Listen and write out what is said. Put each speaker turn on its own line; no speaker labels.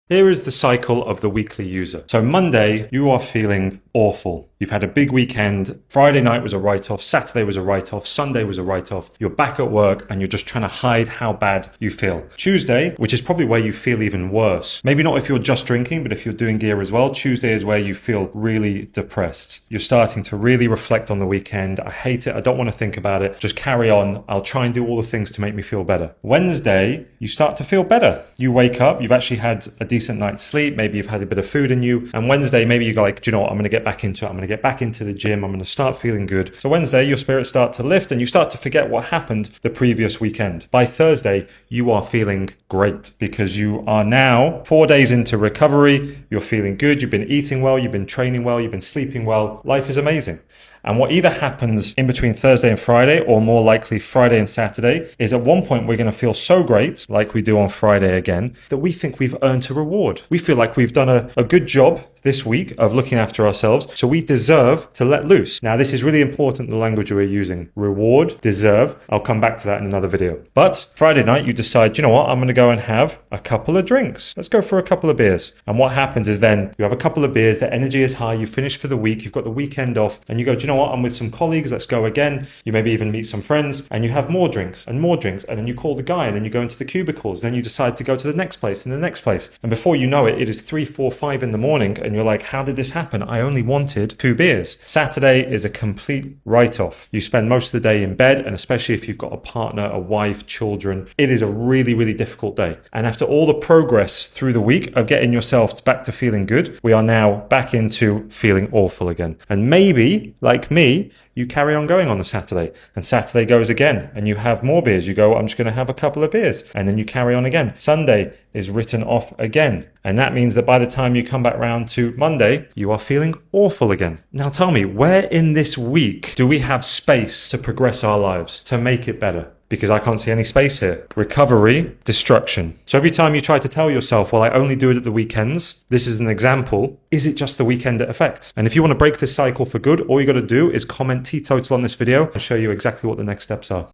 Here is the cycle of the weekly user. So Monday, you are feeling awful. You've had a big weekend. Friday night was a write-off. Saturday was a write-off. Sunday was a write-off. You're back at work and you're just trying to hide how bad you feel. Tuesday, which is probably where you feel even worse. Maybe not if you're just drinking, but if you're doing gear as well. Tuesday is where you feel really depressed. You're starting to really reflect on the weekend. I hate it. I don't want to think about it. Just carry on. I'll try and do all the things to make me feel better. Wednesday, you start to feel better. You wake up, you've actually had a decent night's sleep. Maybe you've had a bit of food in you. And Wednesday, maybe you go like, do you know what? I'm going to get back into it. I'm going to get back into the gym. I'm going to start feeling good. So Wednesday, your spirits start to lift and you start to forget what happened the previous weekend. By Thursday, you are feeling great because you are now 4 days into recovery. You're feeling good. You've been eating well. You've been training well. You've been sleeping well. Life is amazing. And what either happens in between Thursday and Friday, or more likely Friday and Saturday, is at one point we're going to feel so great, like we do on Friday again, that we think we've earned a reward. We feel like we've done a good job this week of looking after ourselves, so we deserve to let loose. Now, this is really important, the language we're using. Reward, deserve. I'll come back to that in another video. But Friday night, you decide, you know what, I'm going to go and have a couple of drinks. Let's go for a couple of beers. And what happens is then you have a couple of beers, the energy is high, you finish for the week, you've got the weekend off, and you go, do you know what, I'm with some colleagues, let's go again. You maybe even meet some friends, and you have more drinks, and then you call the guy, and then you go into the cubicles, then you decide to go to the next place and the next place. And before you know it, it is 3, 4, 5 in the morning, and you're like, how did this happen? I only wanted 2 beers. Saturday is a complete write-off. You spend most of the day in bed, and especially if you've got a partner, a wife, children, it is a really, really difficult day. And after all the progress through the week of getting yourself back to feeling good, we are now back into feeling awful again. And maybe, like me, you carry on going on the Saturday, and Saturday goes again, and you have more beers. You go, I'm just going to have a couple of beers, and then you carry on again. Sunday is written off again, and that means that by the time you come back round to Monday, you are feeling awful again. Now tell me, where in this week do we have space to progress our lives, to make it better? Because I can't see any space here. Recovery, destruction. So every time you try to tell yourself, well, I only do it at the weekends, this is an example, is it just the weekend it affects? And if you want to break this cycle for good, all you got to do is comment teetotal on this video and show you exactly what the next steps are.